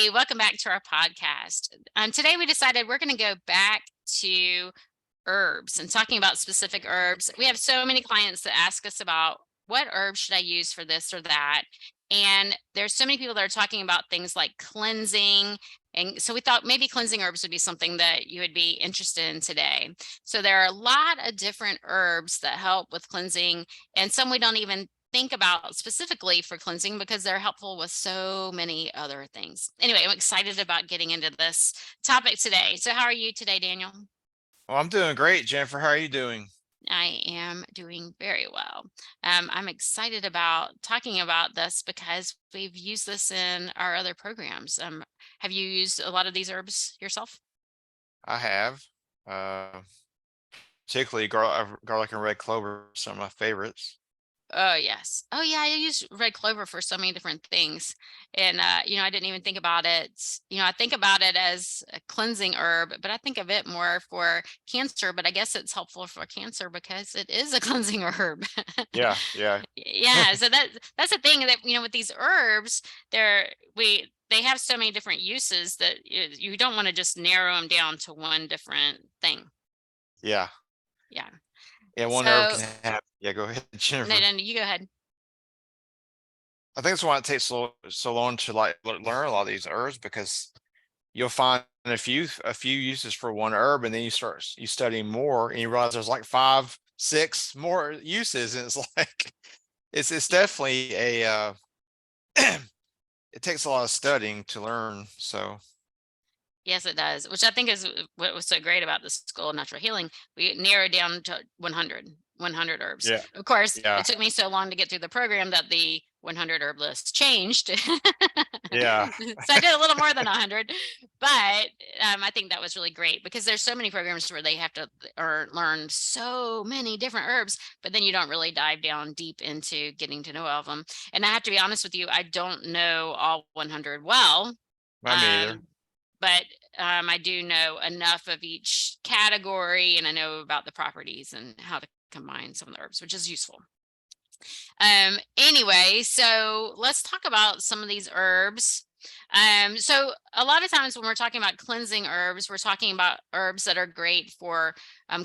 everybody. Welcome back to our podcast. Today we decided we're going to go back to herbs and talking about specific herbs. We have so many clients that ask us about what herbs should I use for this or that. And there's so many people that are talking about things like cleansing. And so we thought maybe cleansing herbs would be something that you would be interested in today. So there are a lot of different herbs that help with cleansing, and some we don't even think about specifically for cleansing because they're helpful with so many other things. Anyway, I'm excited about getting into this topic today. So how are you today, Daniel? Well, I'm doing great, Jennifer. How are you doing? I am doing very well. I'm excited about talking about this because we've used this in our other programs. Have you used a lot of these herbs yourself? I have, uh, particularly garlic and red clover, some of my favorites. Oh, yes. Oh, yeah, I use red clover for so many different things. And, I didn't even think about it. I think about it as a cleansing herb, but I think of it more for cancer, but I guess it's helpful for cancer because it is a cleansing herb. Yeah, yeah, Yeah, so that's the thing that, with these herbs, they have so many different uses that you don't want to just narrow them down to one different thing. yeah, Yeah. yeah. One herb So, can have. Yeah, go ahead, no, Jennifer. no, you go ahead. I think that's why it takes so long to learn a lot of these herbs because you'll find a few uses for one herb, and then you study more, and you realize there's like five, six more uses, and it's like it's definitely it takes a lot of studying to learn. So Yes, it does, which I think is what was so great about the School of Natural Healing. We narrowed down to 100 herbs. yeah, Of course, yeah, it took me so long to get through the program that the 100 herb list changed. yeah. So I did a little more than 100, but I think that was really great because there's so many programs where they have to or learn so many different herbs, but then you don't really dive down deep into getting to know all of them. And I have to be honest with you, I don't know all 100 well. Not me either. Um, but I do know enough of each category, and I know about the properties and how to combine some of the herbs, which is useful. Anyway, so let's talk about some of these herbs. So a lot of times when we're talking about cleansing herbs, we're talking about herbs that are great for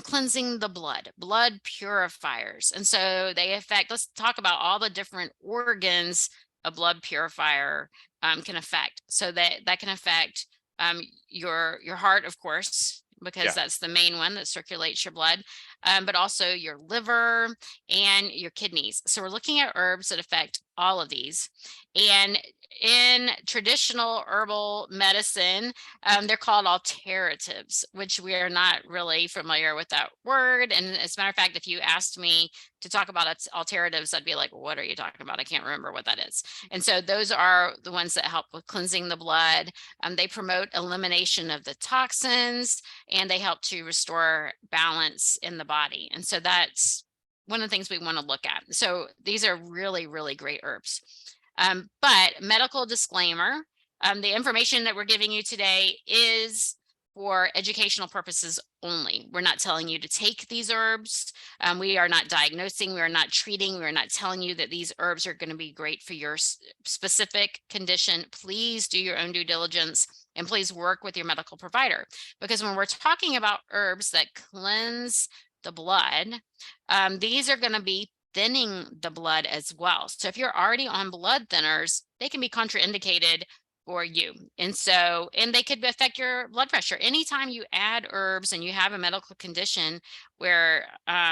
cleansing the blood purifiers. And so let's talk about all the different organs a blood purifier can affect. So that can affect your heart, of course, because Yeah. that's the main one that circulates your blood, but also your liver and your kidneys. So we're looking at herbs that affect all of these. And in traditional herbal medicine, they're called alteratives, which we are not really familiar with that word. And as a matter of fact, if you asked me to talk about alternatives, I'd be like, what are you talking about? I can't remember what that is. And so those are the ones that help with cleansing the blood. They promote elimination of the toxins, and they help to restore balance in the body. And so that's one of the things we want to look at. So these are really, really great herbs. But medical disclaimer, the information that we're giving you today is for educational purposes only. We're not telling you to take these herbs. We are not diagnosing, we are not treating, we are not telling you that these herbs are going to be great for your specific condition. Please do your own due diligence and please work with your medical provider. Because when we're talking about herbs that cleanse the blood, these are going to be thinning the blood as well. So if you're already on blood thinners, they can be contraindicated for you. And they could affect your blood pressure. Anytime you add herbs and you have a medical condition where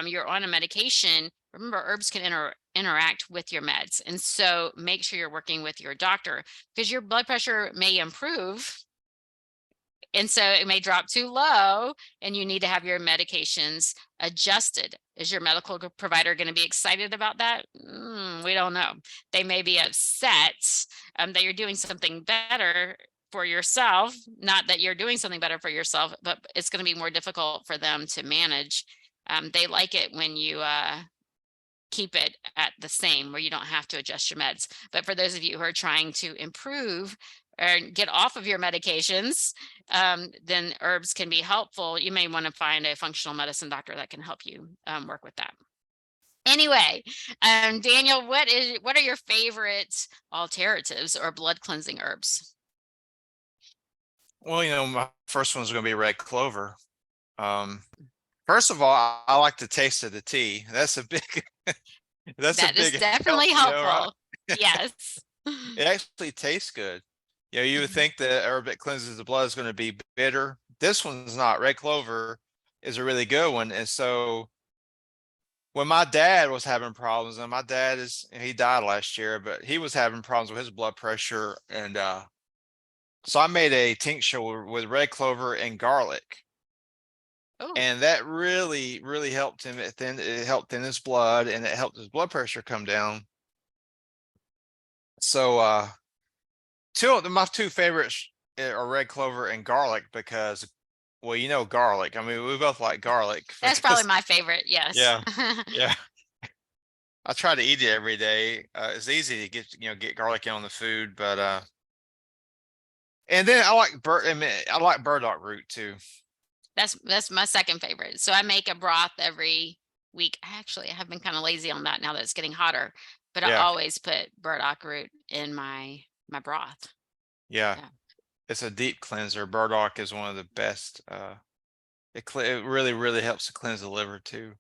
you're on a medication, remember herbs can interact with your meds. And so make sure you're working with your doctor because your blood pressure may improve. And so it may drop too low and you need to have your medications adjusted. Is your medical provider going to be excited about that? We don't know. They may be upset that you're doing something better for yourself, not that you're doing something better for yourself, but it's going to be more difficult for them to manage. They like it when you keep it at the same where you don't have to adjust your meds. But for those of you who are trying to improve or get off of your medications, then herbs can be helpful. You may want to find a functional medicine doctor that can help you work with that. Anyway, Daniel, what are your favorite alternatives or blood cleansing herbs? Well, my first one's going to be red clover. Um, First of all, I like the taste of the tea. That's a big, that's a That is big help, definitely right? helpful. Yes. It actually tastes good. You would Mhm. think the herb that cleanses the blood is going to be bitter. This one's not. Red clover is a really good one. And so when my dad was having problems, and my dad he died last year, but he was having problems with his blood pressure. And so I made a tincture with red clover and garlic. Oh, And that really, really helped him. It helped thin his blood and it helped his blood pressure come down. So my two favorites are red clover and garlic because, well, garlic. I mean, we both like garlic that's probably because, my favorite. Yes. yeah, yeah. I try to eat it every day. It's easy to get garlic in on the food, but and then I like burdock root too. That's my second favorite. So I make a broth every week. I have been kind of lazy on that now that it's getting hotter, but I Yeah, always put burdock root in my broth. yeah. Yeah. It's a deep cleanser. Burdock is one of the best. It really, really helps to cleanse the liver too.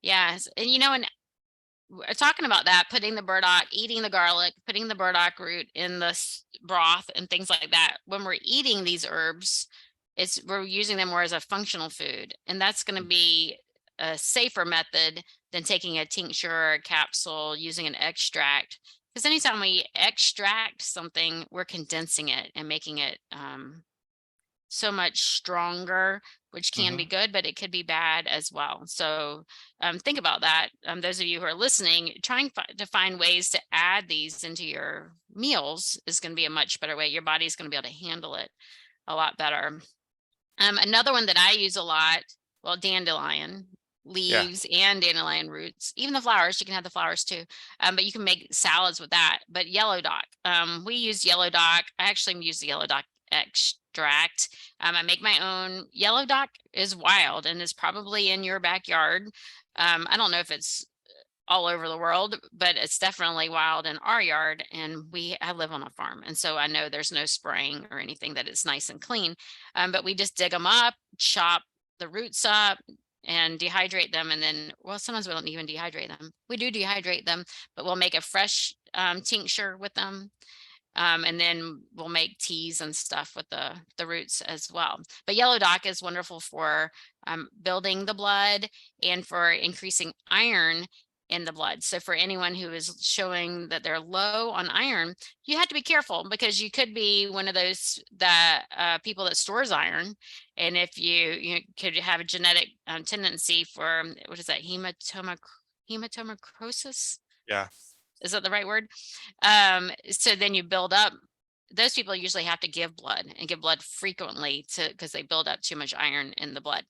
Yes. And and talking about that, putting the burdock, eating the garlic, putting the burdock root in the broth and things like that. When we're eating these herbs, we're using them more as a functional food, and that's going to be a safer method than taking a tincture or a capsule, using an extract. Because anytime we extract something, we're condensing it and making it so much stronger, which can be Hmm. good, but it could be bad as well. So think about that. Those of you who are listening, trying to find ways to add these into your meals is going to be a much better way. Your body's going to be able to handle it a lot better. Another one that I use a lot, well, dandelion Yeah. leaves and dandelion roots, even the flowers. You can have the flowers too, but you can make salads with that. But yellow dock, we use yellow dock. I actually use the yellow dock extract. I make my own. Yellow dock is wild and is probably in your backyard. I don't know if it's all over the world, but it's definitely wild in our yard. And I live on a farm. And so I know there's no spraying or anything, that it's nice and clean. But we just dig them up, chop the roots up and dehydrate them. And then, well, sometimes we don't even dehydrate them. We do dehydrate them, but we'll make a fresh tincture with them. And then we'll make teas and stuff with the roots as well. But yellow dock is wonderful for building the blood and for increasing iron in the blood. So for anyone who is showing that they're low on iron, you have to be careful, because you could be one of those that people that stores iron, and if you could have a genetic tendency for what is that, hematocrosis? Yeah. Is that the right word? So then you build up. Those people usually have to give blood and give blood frequently because they build up too much iron in the blood.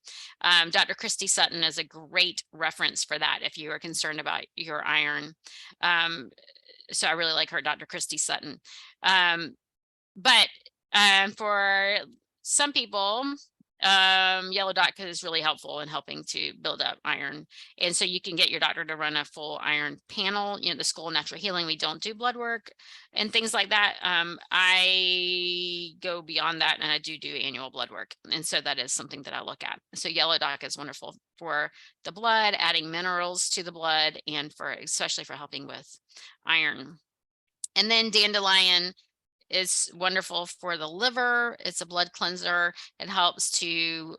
Dr. Christy Sutton is a great reference for that if you are concerned about your iron. Um, so I really like her, Dr. Christy Sutton. Um, but for some people, yellow dock is really helpful in helping to build up iron. And so you can get your doctor to run a full iron panel. The School of Natural Healing, we don't do blood work and things like that. I go beyond that, and I do annual blood work. And so that is something that I look at. So yellow dock is wonderful for the blood, adding minerals to the blood, and especially for helping with iron. And then dandelion is wonderful for the liver. It's a blood cleanser. It helps to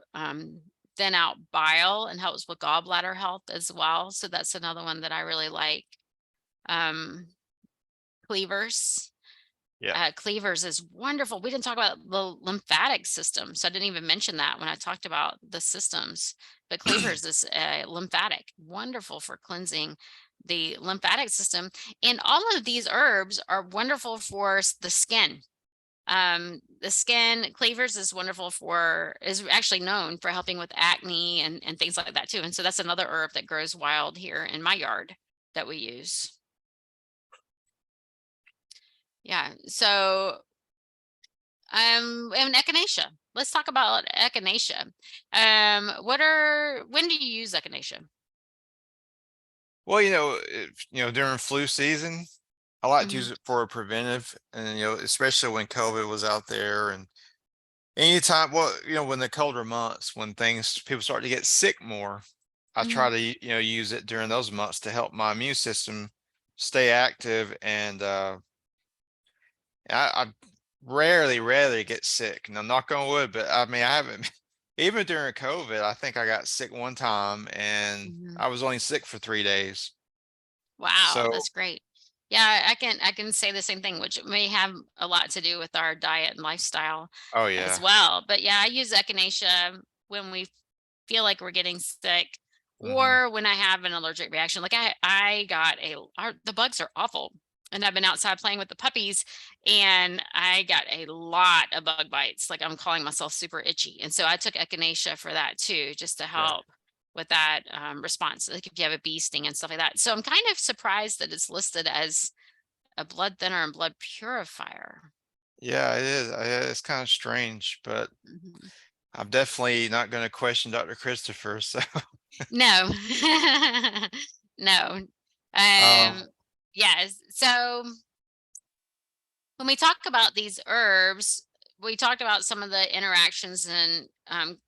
thin out bile and helps with gallbladder health as well. So that's another one that I really like. Um, cleavers. Yeah. Cleavers is wonderful. We didn't talk about the lymphatic system, so I didn't even mention that when I talked about the systems. But cleavers is lymphatic, wonderful for cleansing the lymphatic system. And all of these herbs are wonderful for the skin. The skin, cleavers is actually known for helping with acne and things like that too. And so that's another herb that grows wild here in my yard that we use. Yeah. So and echinacea. Let's talk about echinacea. When do you use echinacea? Well, during flu season, I like to Mhm. use it for a preventive, and especially when COVID was out there, and Anytime, well, when the colder months, when things people start to get sick more, I try Mhm. to use it during those months to help my immune system stay active. And I rarely get sick. Now, knock on wood, but I mean, I haven't. Even during COVID, I think I got sick one time, and Mhm. I was only sick for 3 days. Wow, So, that's great. Yeah, I can say the same thing, which may have a lot to do with our diet and lifestyle oh as yeah. well. But yeah, I use echinacea when we feel like we're getting sick Hmm. or when I have an allergic reaction. Like I got the bugs are awful. And I've been outside playing with the puppies and I got a lot of bug bites. Like I'm calling myself super itchy. And so I took echinacea for that too, just to Yeah. help with that response. Like if you have a bee sting and stuff like that. So I'm kind of surprised that it's listed as a blood thinner and blood purifier. Yeah, it is. It's kind of strange, but Mhm. I'm definitely not going to question Dr. Christopher. So, No. No. um, Yes. So when we talk about these herbs, we talked about some of the interactions and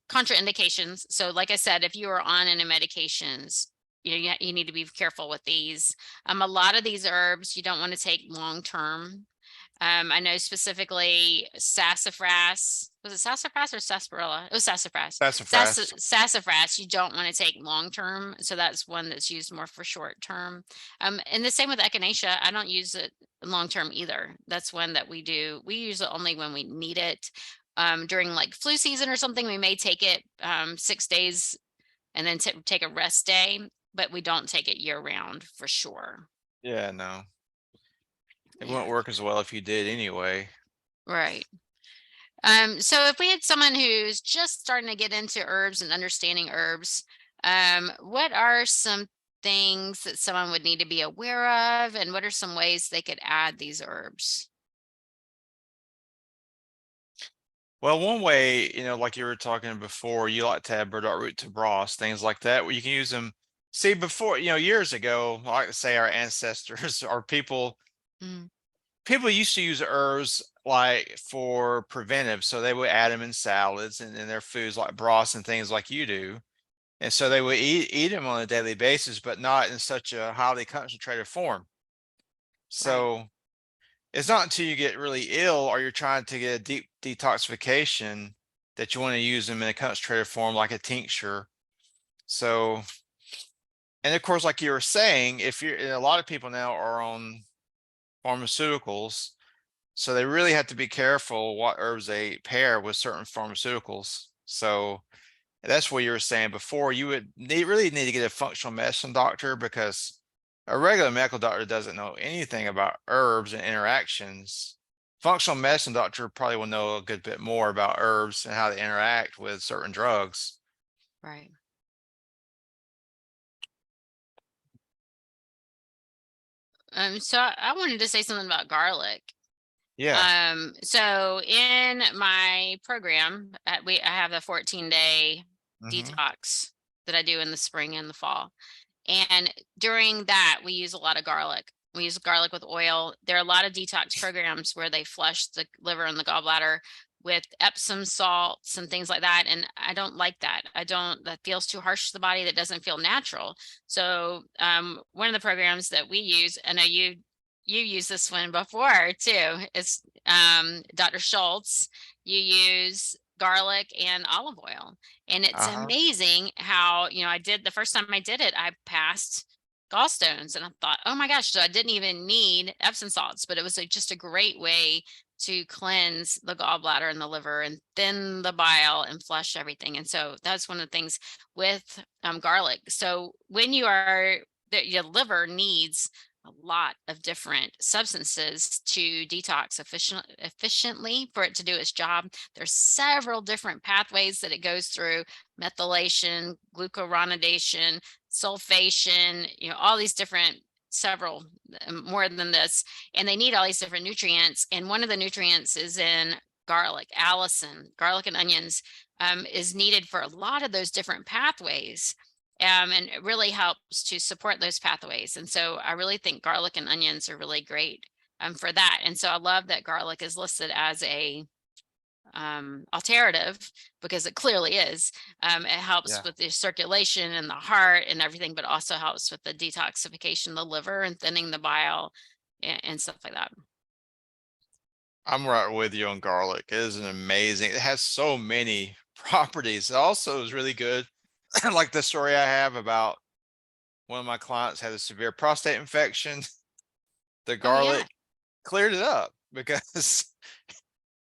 contraindications. So, like I said, if you are on any medications, you need to be careful with these. A lot of these herbs you don't want to take long term. I know specifically sassafras. Was it sassafras or sarsaparilla? It was sassafras. sassafras. Sassafras, you don't want to take long term. So that's one that's used more for short term. And the same with echinacea. I don't use it long term either. That's one that we do. We use it only when we need it. During like flu season or something, we may take it 6 days and then take a rest day, but we don't take it year round for sure. Yeah, no, it wouldn't Yeah, work as well if you did anyway. right. So if we had someone who's just starting to get into herbs and understanding herbs, what are some things that someone would need to be aware of, and what are some ways they could add these herbs? Well, one way, like you were talking before, you like to add burdock root to broth, things like that, where you can use them. See, before, years ago, I like to say our ancestors or Mm, people used to use herbs like for preventive. So they would add them in salads and in their foods like broths and things like you do. And so they would eat them on a daily basis, but not in such a highly concentrated form. right, So it's not until you get really ill or you're trying to get a deep detoxification that you want to use them in a concentrated form like a tincture. So, and of course, like you were saying, if you're a lot of people now are on pharmaceuticals, so they really have to be careful what herbs they pair with certain pharmaceuticals. So that's what you were saying before. You would really need to get a functional medicine doctor because a regular medical doctor doesn't know anything about herbs and interactions. Functional medicine doctor probably will know a good bit more about herbs and how they interact with certain drugs. right. So I wanted to say something about garlic. Yeah. So in my program, I have a 14-day Hmm. detox that I do in the spring and the fall. And during that, we use a lot of garlic. We use garlic with oil. There are a lot of detox programs where they flush the liver and the gallbladder with Epsom salts and things like that. And I don't like that. That feels too harsh to the body. That doesn't feel natural. So one of the programs that we use, I know you used this one before too. It's Dr. Schultz. You use garlic and olive oil. And it's Uh-huh. amazing how, I did the first time I did it, I passed gallstones and I thought, oh my gosh, so I didn't even need Epsom salts, but it was just a great way to cleanse the gallbladder and the liver and thin the bile and flush everything. And so that's one of the things with garlic. So when your liver needs a lot of different substances to detox efficiently for it to do its job. There's several different pathways that it goes through: methylation, glucuronidation, sulfation, all these different several more than this, and they need all these different nutrients. And one of the nutrients is in garlic. Allicin, garlic and onions, is needed for a lot of those different pathways, and it really helps to support those pathways. And so I really think garlic and onions are really great for that. And so I love that garlic is listed as a alternative, because it clearly is. It helps Yeah. with the circulation and the heart and everything, but also helps with the detoxification of the liver and thinning the bile and stuff like that. I'm right with you on garlic. It is an amazing, it has so many properties. It also is really good. Like the story I have about one of my clients had a severe prostate infection. The Oh yeah, garlic cleared it up because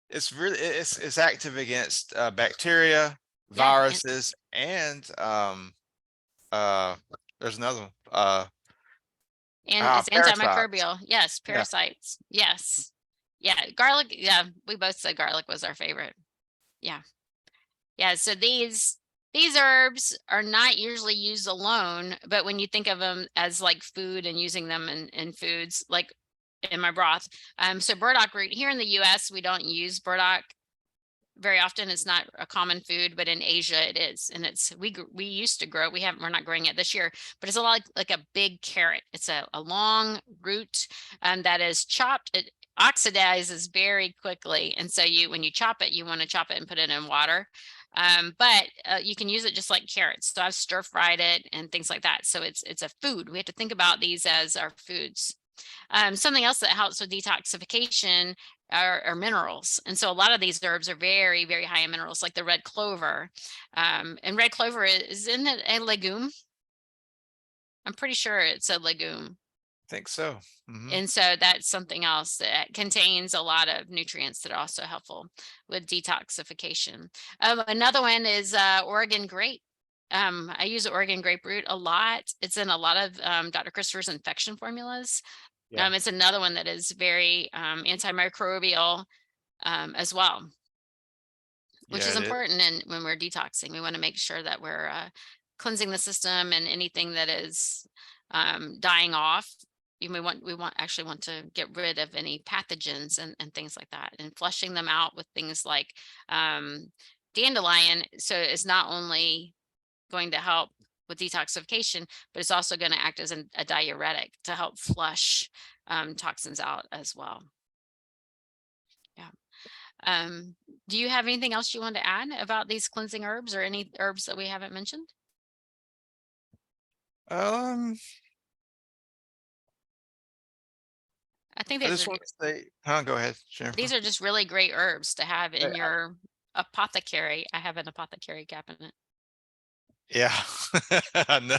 it's really it's active against bacteria, yeah, and viruses, and uh there's another one. it's Parasites. antimicrobial. Yes, Yeah. parasites. Yes. Yeah, garlic. Yeah, we both said garlic was our favorite. Yeah. Yeah, so these herbs are not usually used alone, but when you think of them as like food and using them in foods, like in my broth. So burdock root here in the US, we don't use burdock very often. It's not a common food, but in Asia it is, and we used to grow. We're not growing it this year, but it's a lot like a big carrot. It's a long root that is chopped. It oxidizes very quickly, and so when you chop it, you want to chop it and put it in water. But you can use it just like carrots. So I've stir fried it and things like that. So it's a food. We have to think about these as our foods. Something else that helps with detoxification are minerals. And so a lot of these herbs are very, very high in minerals, like the red clover. And red clover isn't it a legume? I'm pretty sure it's a legume. I think so. And so that's something else that contains a lot of nutrients that are also helpful with detoxification. Another one is Oregon grape. I use Oregon grape root a lot. It's in a lot of Dr. Christopher's infection formulas. Yeah. It's another one that is very antimicrobial as well, which Yeah, is it is. important. And when we're detoxing, we want to make sure that we're cleansing the system, and anything that is dying off. We want actually want to get rid of any pathogens and things like that, and flushing them out with things like um, dandelion. So it's not only going to help with detoxification, but it's also going to act as a diuretic to help flush toxins out as well. Yeah. Um, do you have anything else you want to add about these cleansing herbs, or any herbs that we haven't mentioned? Um, I think I just want to say, go ahead, these Jennifer. are just really great herbs to have I, in I, your apothecary. I have an apothecary cabinet. yeah, I know,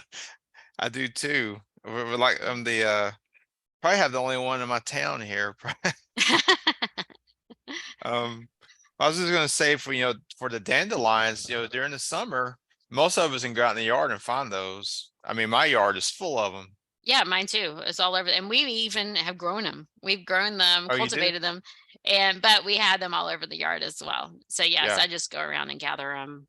I do too. We're like I'm the probably have the only one in my town here. Um, I was just gonna say for for the dandelions, during the summer, most of us can go out in the yard and find those. I mean, my yard is full of them. Yeah, mine too. It's all over, and we even have grown them. We've grown them, Oh, you do? cultivated them, but we had them all over the yard as well. So yes, Yeah, I just go around and gather them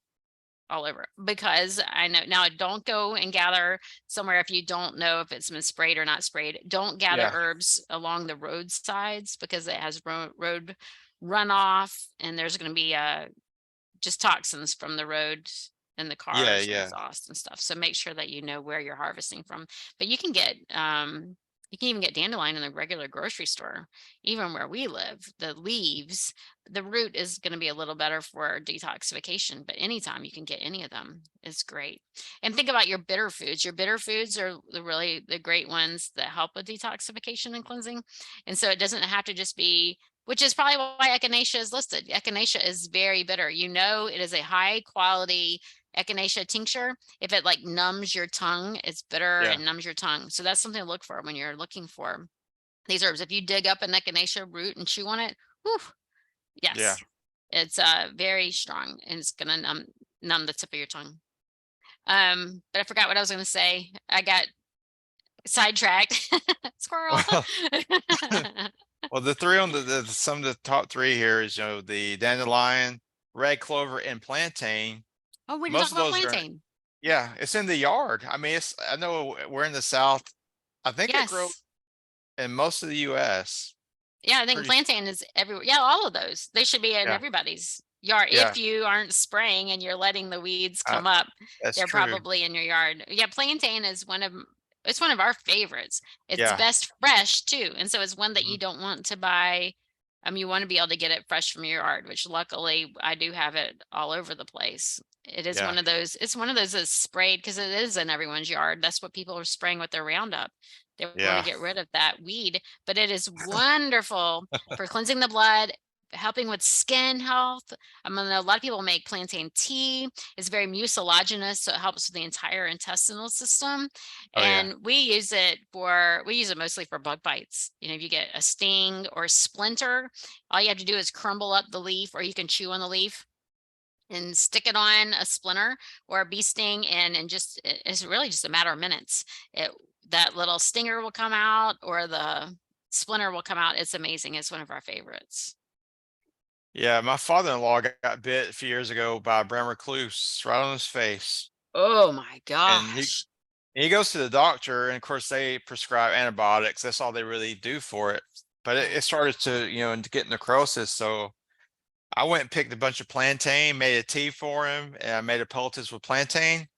all over, because I know now, don't go and gather somewhere if you don't know if it's been sprayed or not sprayed. Don't gather yeah, herbs along the roadsides, because it has road runoff, and there's going to be just toxins from the road and the yeah, cars and yeah, exhaust and stuff. So make sure that you know where you're harvesting from. But you can even get dandelion in the regular grocery store. Even where we live, the leaves, the root is going to be a little better for detoxification, but anytime you can get any of them is great. And think about your bitter foods. Your bitter foods are really the great ones that help with detoxification and cleansing. And so it doesn't have to just be, which is probably why echinacea is listed. Echinacea is very bitter. It is a high quality echinacea tincture. If it like numbs your tongue, it's bitter yeah, and numbs your tongue. So that's something to look for when you're looking for these herbs. If you dig up an echinacea root and chew on it, whew, yeah. yes, it's very strong, and it's gonna numb the tip of your tongue. But I forgot what I was gonna say. I got sidetracked. Squirrel. Well, the three on some of the top three here is the dandelion, red clover, and plantain. Oh, we didn't Most talk of about those are plantain. yeah, it's in the yard. I mean, I know we're in the South. I think it grows Yes. in most of the US. Yeah, I think Pretty plantain is everywhere. Yeah, all of those. They should be in yeah, everybody's yard. yeah, If you aren't spraying and you're letting the weeds I, come up, that's they're true. probably in your yard. Yeah, plantain is it's one of our favorites. It's Yeah. best fresh too. And so it's one that you Mhm. don't want to buy You want to be able to get it fresh from your yard, which luckily I do have it all over the place. It is Yeah. one of those, it's one of those that's sprayed because it is in everyone's yard. That's what people are spraying with their Roundup. They want to Yeah. get rid of that weed, but it is wonderful for cleansing the blood, helping with skin health. I mean, a lot of people make plantain tea. It's very mucilaginous, so it helps with the entire intestinal system. Oh yeah. And we use it mostly for bug bites. If you get a sting or a splinter, all you have to do is crumble up the leaf, or you can chew on the leaf and stick it on a splinter or a bee sting, and just it's really just a matter of minutes. It That little stinger will come out, or the splinter will come out. It's amazing. It's one of our favorites. Yeah. My father-in-law got bit a few years ago by a brown recluse right on his face. Oh my And gosh. he goes to the doctor, and of course they prescribe antibiotics. That's all they really do for it. But it Right. started to, to get necrosis. So I went and picked a bunch of plantain, made a tea for him, and I made a poultice with plantain.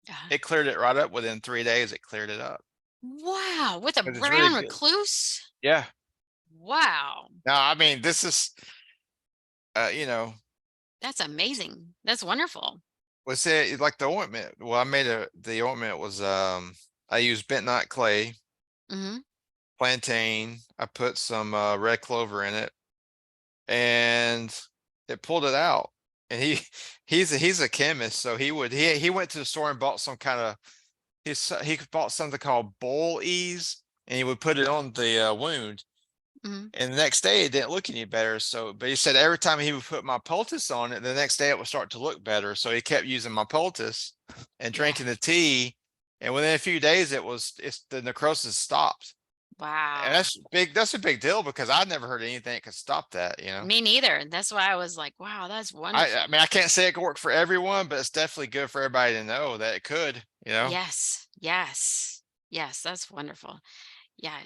Yeah. It cleared it right up within 3 days. It cleared it up Wow. With a because it's really brown good. recluse? Yeah. Wow. Now, I mean, this is, you know, That's amazing. That's wonderful. what's it like the ointment? Well, I made the ointment was, I used bentonite clay, Hmm. plantain. I put some red clover in it, and it pulled it out. And he's a chemist, so he went to the store and bought some kind of he bought something called boil ease, and he would put it on the wound. Hmm. And the next day it didn't look any better. So, but he said every time he would put my poultice on it, the next day it would start to look better. So he kept using my poultice and Yeah. drinking the tea. And within a few days, it's the necrosis stopped. And Wow. that's a big deal because I'd never heard anything that could stop that. Me neither. That's why I was like, wow, that's I wonderful. mean, I can't say it could work for everyone, but it's definitely good for everybody to know that it could. Yes. Yes. Yes. That's wonderful. Yeah.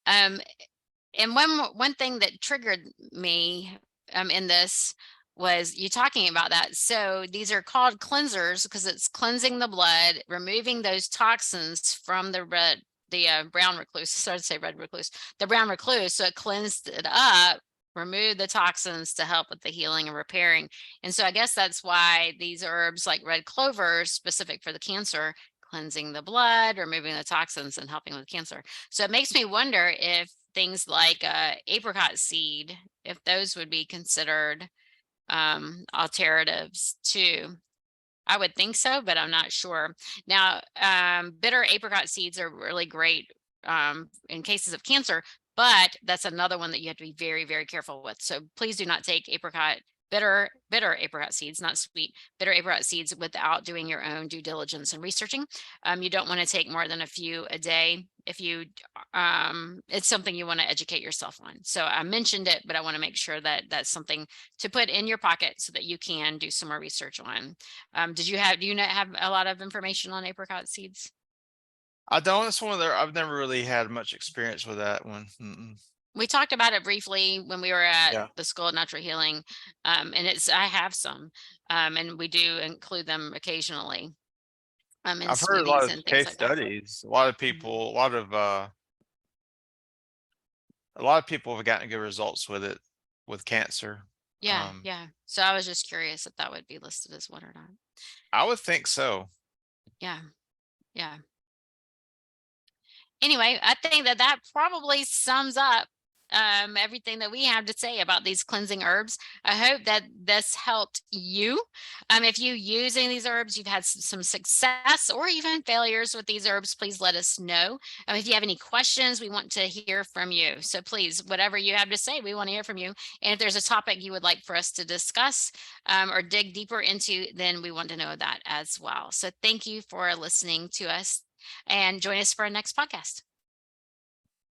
Um, and one thing that triggered me in this was you talking about that. So these are called cleansers because it's cleansing the blood, removing those toxins from the brown recluse. Sorry to say red recluse, the brown recluse. So it cleansed it up, remove the toxins to help with the healing and repairing. And so I guess that's why these herbs like red clover, specific for the cancer, cleansing the blood, removing the toxins, and helping with cancer. So it makes me wonder if things like apricot seed, if those would be considered alternatives too. I would think so, but I'm not sure. Now, bitter apricot seeds are really great in cases of cancer, but that's another one that you have to be very, very careful with. So please do not take bitter apricot seeds, not sweet, bitter apricot seeds without doing your own due diligence and researching. You don't want to take more than a few a day. If you, it's something you want to educate yourself on. So I mentioned it, but I want to make sure that that's something to put in your pocket so that you can do some more research on. Do you not have a lot of information on apricot seeds? I don't. It's one of their. I've never really had much experience with that one. Mm-mm. We talked about it briefly when we were at Yeah. the School of Natural Healing. And I have some, and we do include them occasionally, in I've heard a lot smoothies of and things case like that. studies. A lot of Mhm. people, a lot of people have gotten good results with it with cancer. Yeah, Um, yeah. So I was just curious if that would be listed as one or not. I would think so. Yeah, yeah. Anyway, I think that that probably sums up everything that we have to say about these cleansing herbs. I hope that this helped you. If you using these herbs, you've had some success or even failures with these herbs, please let us know. If you have any questions, we want to hear from you. So please, whatever you have to say, we want to hear from you. And if there's a topic you would like for us to discuss or dig deeper into, then we want to know that as well. So thank you for listening to us and join us for our next podcast.